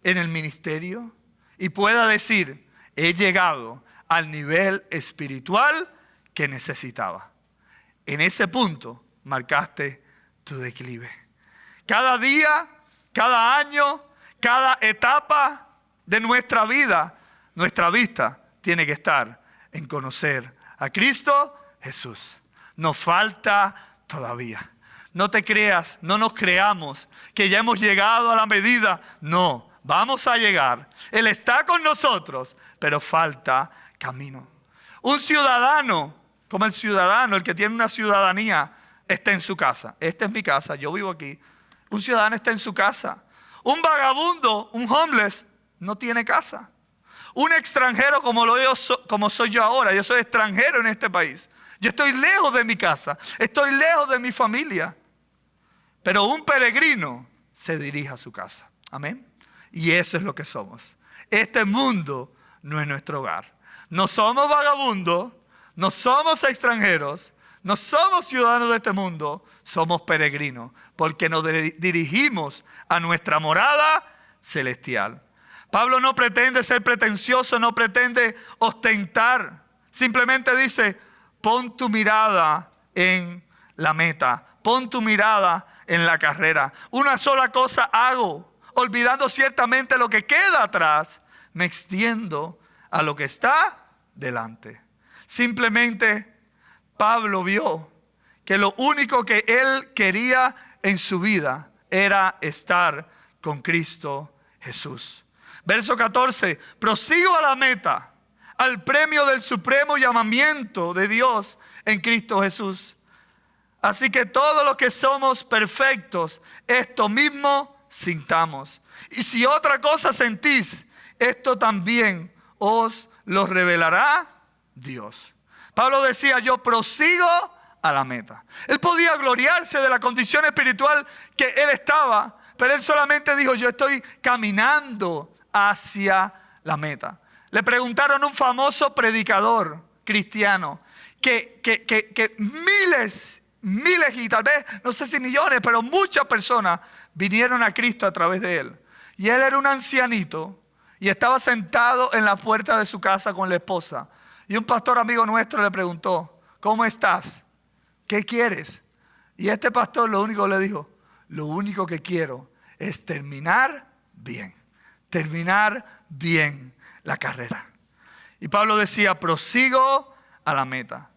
en el ministerio, y pueda decir, he llegado al nivel espiritual que necesitaba. En ese punto marcaste tu declive. Cada día, cada año, cada etapa de nuestra vida, nuestra vista tiene que estar en conocer a Cristo Jesús. Nos falta todavía. No te creas, no nos creamos que ya hemos llegado a la medida. No, vamos a llegar. Él está con nosotros, pero falta camino. Un ciudadano, como el ciudadano, el que tiene una ciudadanía, está en su casa. Esta es mi casa, yo vivo aquí. Un ciudadano está en su casa. Un vagabundo, un homeless, no tiene casa. Un extranjero como soy yo ahora, yo soy extranjero en este país. Yo estoy lejos de mi casa, estoy lejos de mi familia. pero un peregrino se dirige a su casa. Amén. Y eso es lo que somos. Este mundo no es nuestro hogar. No somos vagabundos, no somos extranjeros, no somos ciudadanos de este mundo, somos peregrinos, porque nos dirigimos a nuestra morada celestial. Pablo no pretende ser pretencioso, no pretende ostentar. Simplemente dice, pon tu mirada en la meta, pon tu mirada en la carrera. Una sola cosa hago, olvidando ciertamente lo que queda atrás, me extiendo a lo que está delante. Simplemente Pablo vio que lo único que él quería en su vida era estar con Cristo Jesús. Verso 14, prosigo a la meta, al premio del supremo llamamiento de Dios en Cristo Jesús. Así que todos los que somos perfectos, esto mismo sintamos. Y si otra cosa sentís, esto también os lo revelará Dios. Pablo decía, yo prosigo a la meta. Él podía gloriarse de la condición espiritual que él estaba, pero él solamente dijo, yo estoy caminando hacia la meta. Le preguntaron a un famoso predicador cristiano que miles y tal vez, no sé si millones, pero muchas personas vinieron a Cristo a través de él. Y él era un ancianito y estaba sentado en la puerta de su casa con la esposa. Y un pastor amigo nuestro le preguntó, ¿cómo estás? ¿Qué quieres? Y este pastor lo único le dijo, lo único que quiero es terminar bien la carrera. Y Pablo decía, prosigo a la meta.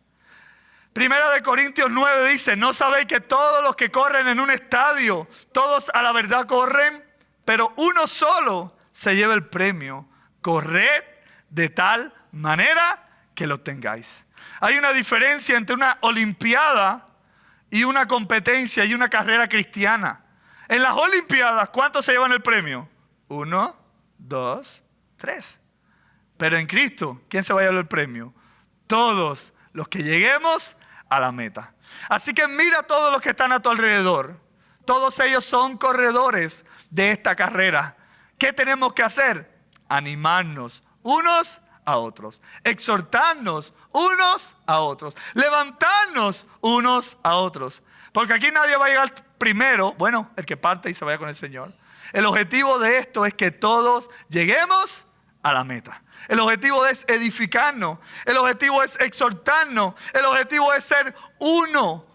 Primera de Corintios 9 dice, ¿no sabéis que todos los que corren en un estadio, todos a la verdad corren, pero uno solo se lleva el premio? Corred de tal manera que lo tengáis. Hay una diferencia entre una olimpiada y una competencia y una carrera cristiana. En las olimpiadas, ¿cuántos se llevan el premio? 1, 2, 3. Pero en Cristo, ¿quién se va a llevar el premio? Todos los que lleguemos a la meta. Así que mira a todos los que están a tu alrededor. Todos ellos son corredores de esta carrera. ¿Qué tenemos que hacer? Animarnos unos a otros, exhortarnos unos a otros, levantarnos unos a otros. Porque aquí nadie va a llegar primero, bueno, el que parte y se vaya con el Señor. El objetivo de esto es que todos lleguemos a la meta. El objetivo es edificarnos, el objetivo es exhortarnos, el objetivo es ser uno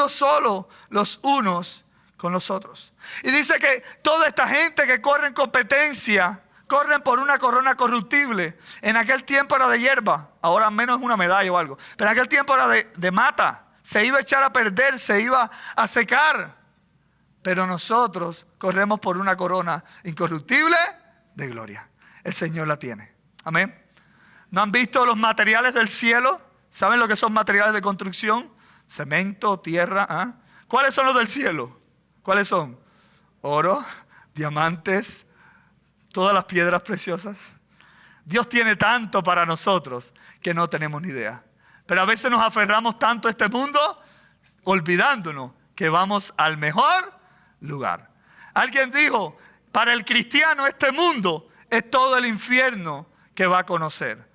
solo, los unos con los otros. Y dice que toda esta gente que corre en competencia, corren por una corona corruptible. En aquel tiempo era de hierba, ahora menos una medalla o algo. Pero en aquel tiempo era de mata, se iba a echar a perder, se iba a secar. Pero nosotros corremos por una corona incorruptible de gloria. El Señor la tiene. Amén. ¿No han visto los materiales del cielo? ¿Saben lo que son materiales de construcción? Cemento, tierra. ¿Ah? ¿Cuáles son los del cielo? ¿Cuáles son? Oro, diamantes, todas las piedras preciosas. Dios tiene tanto para nosotros que no tenemos ni idea. Pero a veces nos aferramos tanto a este mundo, olvidándonos que vamos al mejor lugar. Alguien dijo, para el cristiano este mundo es todo el infierno que va a conocer.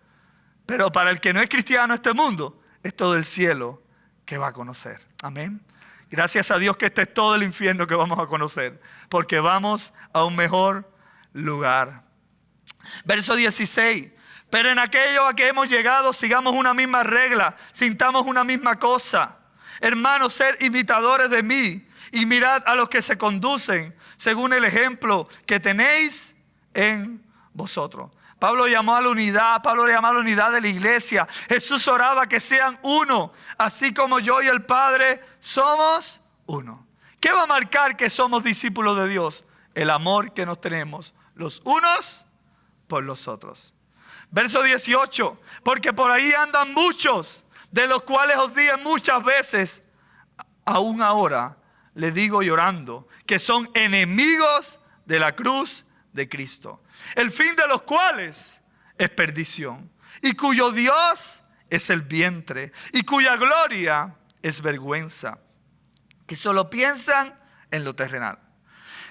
Pero para el que no es cristiano este mundo es todo el cielo que va a conocer. Amén. Gracias a Dios que este es todo el infierno que vamos a conocer, porque vamos a un mejor lugar. Verso 16. Pero en aquello a que hemos llegado, sigamos una misma regla, sintamos una misma cosa. Hermanos, sed imitadores de mí y mirad a los que se conducen según el ejemplo que tenéis en vosotros. Pablo llamó a la unidad, de la iglesia. Jesús oraba que sean uno, así como yo y el Padre somos uno. ¿Qué va a marcar que somos discípulos de Dios? El amor que nos tenemos los unos por los otros. Verso 18, porque por ahí andan muchos, de los cuales os dije muchas veces, aún ahora les digo llorando, que son enemigos de la cruz de Cristo, el fin de los cuales es perdición, y cuyo Dios es el vientre, y cuya gloria es vergüenza, que solo piensan en lo terrenal.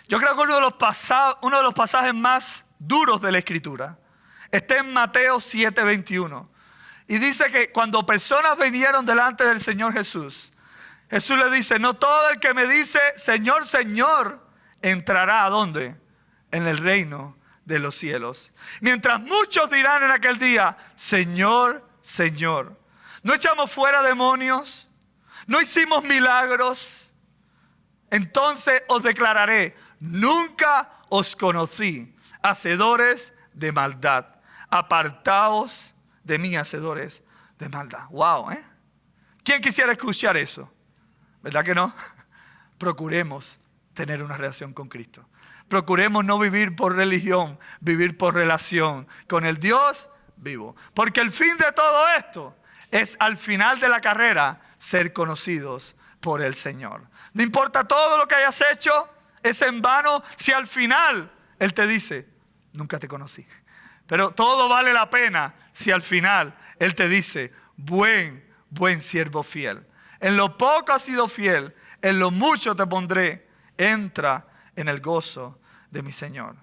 Yo creo que uno de los pasajes más duros de la Escritura está en Mateo 7:21. Y dice que cuando personas vinieron delante del Señor Jesús, Jesús le dice, no todo el que me dice, Señor, Señor, entrará ¿a dónde? En el reino de los cielos. Mientras muchos dirán en aquel día, Señor, Señor, no echamos fuera demonios, no hicimos milagros. Entonces os declararé, nunca os conocí, hacedores de maldad. Apartaos de mí, hacedores de maldad. Wow, ¿eh? ¿Quién quisiera escuchar eso? ¿Verdad que no? Procuremos tener una relación con Cristo. Procuremos no vivir por religión, vivir por relación con el Dios vivo. Porque el fin de todo esto es al final de la carrera ser conocidos por el Señor. No importa todo lo que hayas hecho, es en vano si al final Él te dice, nunca te conocí. Pero todo vale la pena si al final Él te dice, buen siervo fiel. En lo poco has sido fiel, en lo mucho te pondré. Entra en el gozo de mi Señor.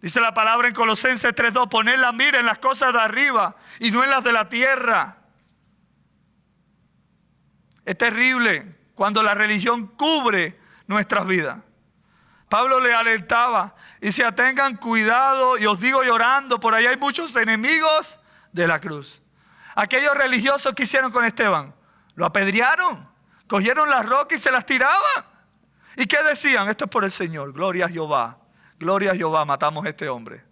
Dice la palabra en Colosenses 3:2, poned la mira en las cosas de arriba y no en las de la tierra. Es terrible cuando la religión cubre nuestras vidas. Pablo le alertaba y decía, tengan cuidado y os digo llorando, por ahí hay muchos enemigos de la cruz. Aquellos religiosos que hicieron con Esteban, lo apedrearon, cogieron las rocas y se las tiraban. ¿Y qué decían? Esto es por el Señor, gloria a Jehová, matamos a este hombre.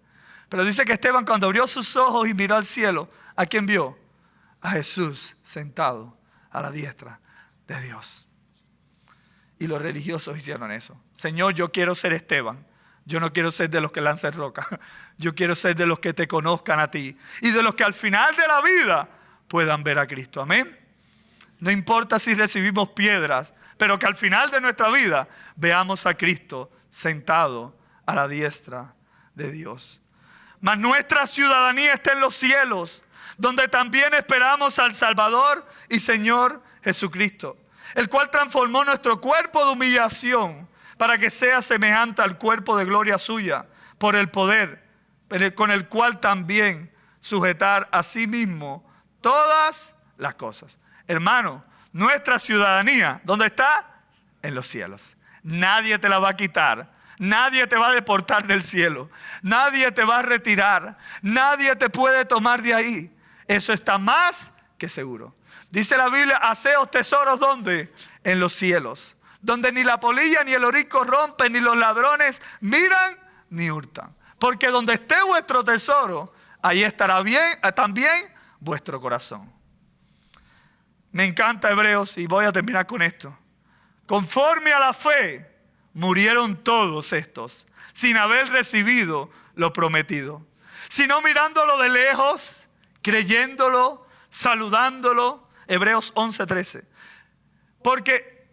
Pero dice que Esteban cuando abrió sus ojos y miró al cielo, ¿a quién vio? A Jesús sentado a la diestra de Dios. Y los religiosos hicieron eso. Señor, yo quiero ser Esteban. Yo no quiero ser de los que lanzan rocas. Yo quiero ser de los que te conozcan a ti. Y de los que al final de la vida puedan ver a Cristo. Amén. No importa si recibimos piedras, pero que al final de nuestra vida veamos a Cristo sentado a la diestra de Dios. Mas nuestra ciudadanía está en los cielos, donde también esperamos al Salvador y Señor Jesucristo, el cual transformó nuestro cuerpo de humillación para que sea semejante al cuerpo de gloria suya, por el poder con el cual también sujetar a sí mismo todas las cosas. Hermano, nuestra ciudadanía, ¿dónde está? En los cielos. Nadie te la va a quitar. Nadie te va a deportar del cielo. Nadie te va a retirar. Nadie te puede tomar de ahí. Eso está más que seguro. Dice la Biblia, haceos tesoros, ¿dónde? En los cielos, donde ni la polilla ni el orín corrompen, ni los ladrones miran ni hurtan. Porque donde esté vuestro tesoro, ahí estará también vuestro corazón. Me encanta Hebreos y voy a terminar con esto. Conforme a la fe, murieron todos estos, sin haber recibido lo prometido, sino mirándolo de lejos, creyéndolo, saludándolo. Hebreos 11:13. Porque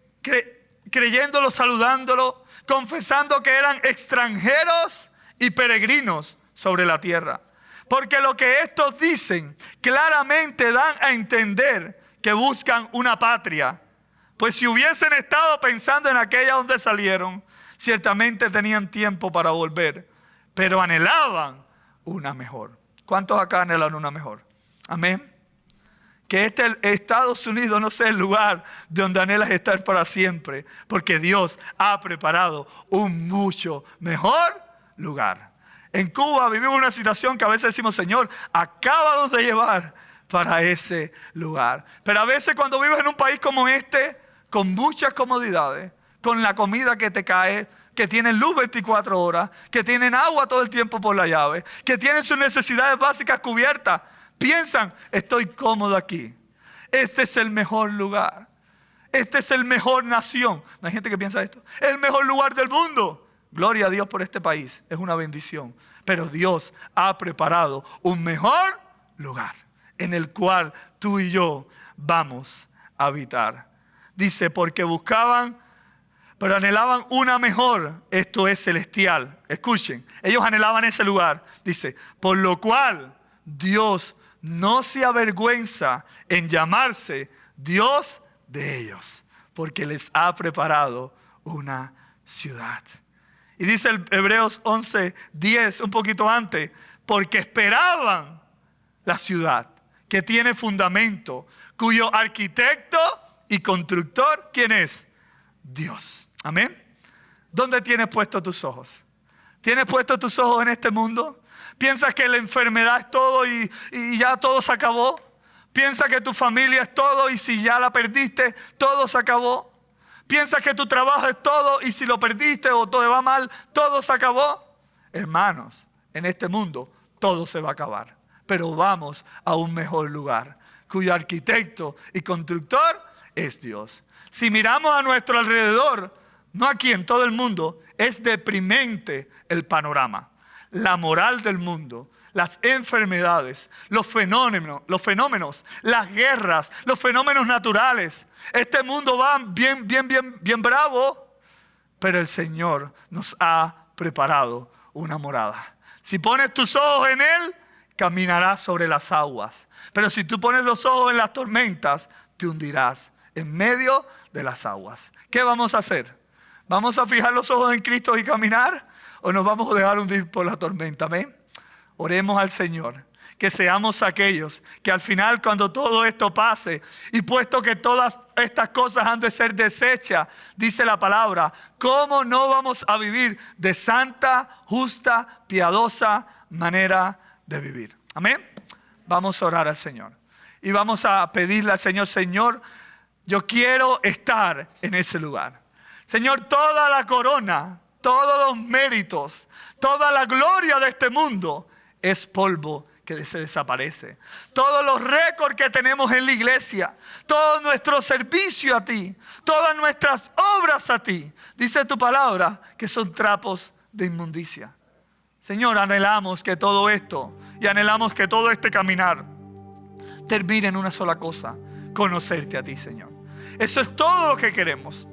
creyéndolo, saludándolo, confesando que eran extranjeros y peregrinos sobre la tierra. Porque lo que estos dicen claramente dan a entender que buscan una patria. Pues si hubiesen estado pensando en aquella donde salieron, ciertamente tenían tiempo para volver, pero anhelaban una mejor. ¿Cuántos acá anhelan una mejor? Amén. Que Estados Unidos no sea el lugar donde anhelas estar para siempre, porque Dios ha preparado un mucho mejor lugar. En Cuba vivimos una situación que a veces decimos, Señor, acábanos de llevar para ese lugar. Pero a veces cuando vives en un país como este, con muchas comodidades, con la comida que te cae, que tienen luz 24 horas, que tienen agua todo el tiempo por la llave, que tienen sus necesidades básicas cubiertas, piensan, estoy cómodo aquí. Este es el mejor lugar. Este es el mejor nación. ¿No hay gente que piensa esto? El mejor lugar del mundo. Gloria a Dios por este país. Es una bendición. Pero Dios ha preparado un mejor lugar en el cual tú y yo vamos a habitar. Dice, porque buscaban, pero anhelaban una mejor. Esto es celestial. Escuchen, ellos anhelaban ese lugar. Dice, por lo cual Dios no se avergüenza en llamarse Dios de ellos, porque les ha preparado una ciudad. Y dice el Hebreos 11:10, un poquito antes, porque esperaban la ciudad que tiene fundamento, cuyo arquitecto y constructor, ¿quién es? Dios. Amén. ¿Dónde tienes puestos tus ojos? ¿Tienes puestos tus ojos en este mundo? ¿Piensas que la enfermedad es todo y ya todo se acabó? ¿Piensas que tu familia es todo y si ya la perdiste, todo se acabó? ¿Piensas que tu trabajo es todo y si lo perdiste o todo va mal, todo se acabó? Hermanos, en este mundo todo se va a acabar. Pero vamos a un mejor lugar, cuyo arquitecto y constructor es Dios. Si miramos a nuestro alrededor, no aquí en todo el mundo, es deprimente el panorama. La moral del mundo, las enfermedades, los fenómenos, las guerras, los fenómenos naturales. Este mundo va bien bravo, pero el Señor nos ha preparado una morada. Si pones tus ojos en Él, caminarás sobre las aguas. Pero si tú pones los ojos en las tormentas, te hundirás en medio de las aguas. ¿Qué vamos a hacer? ¿Vamos a fijar los ojos en Cristo y caminar? ¿O nos vamos a dejar hundir por la tormenta? Amén. Oremos al Señor, que seamos aquellos que al final, cuando todo esto pase, y puesto que todas estas cosas han de ser desechas, dice la palabra, ¿cómo no vamos a vivir de santa, justa, piadosa manera de vivir? Amén. Vamos a orar al Señor y vamos a pedirle al Señor, Señor, yo quiero estar en ese lugar. Señor, toda la corona, todos los méritos, toda la gloria de este mundo es polvo que se desaparece. Todos los récords que tenemos en la iglesia, todo nuestro servicio a ti, todas nuestras obras a ti, dice tu palabra que son trapos de inmundicia. Señor, anhelamos que todo esto y anhelamos que todo este caminar termine en una sola cosa, conocerte a ti, Señor. Eso es todo lo que queremos.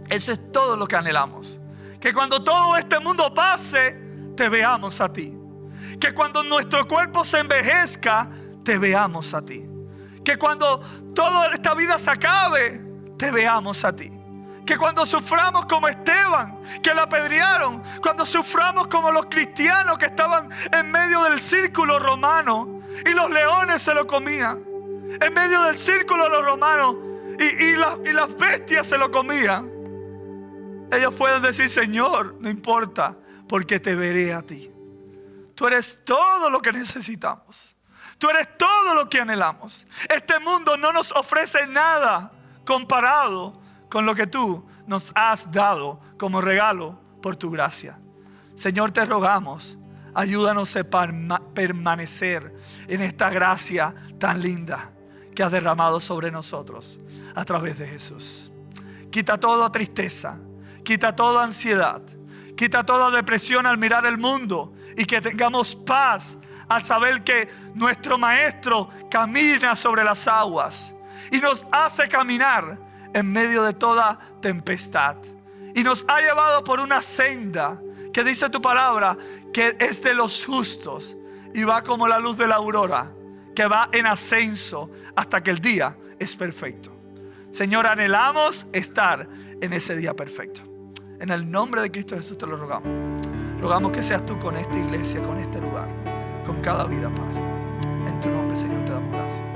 Eso es todo lo que anhelamos. Que cuando todo este mundo pase, te veamos a ti. Que cuando nuestro cuerpo se envejezca, te veamos a ti. Que cuando toda esta vida se acabe, te veamos a ti. Que cuando suframos como Esteban, que la apedrearon, cuando suframos como los cristianos que estaban en medio del círculo romano y los leones se lo comían. En medio del círculo de los romanos y las bestias se lo comían. Ellos pueden decir, Señor, no importa, porque te veré a ti. Tú eres todo lo que necesitamos. Tú eres todo lo que anhelamos. Este mundo no nos ofrece nada comparado con lo que tú nos has dado como regalo por tu gracia. Señor, te rogamos, ayúdanos a permanecer en esta gracia tan linda que has derramado sobre nosotros a través de Jesús. Quita toda tristeza. Quita toda ansiedad, quita toda depresión al mirar el mundo y que tengamos paz al saber que nuestro Maestro camina sobre las aguas y nos hace caminar en medio de toda tempestad. Y nos ha llevado por una senda que dice tu palabra que es de los justos y va como la luz de la aurora, que va en ascenso hasta que el día es perfecto. Señor, anhelamos estar en ese día perfecto. En el nombre de Cristo Jesús te lo rogamos. Rogamos que seas tú con esta iglesia, con este lugar, con cada vida, Padre. En tu nombre, Señor, te damos gracias.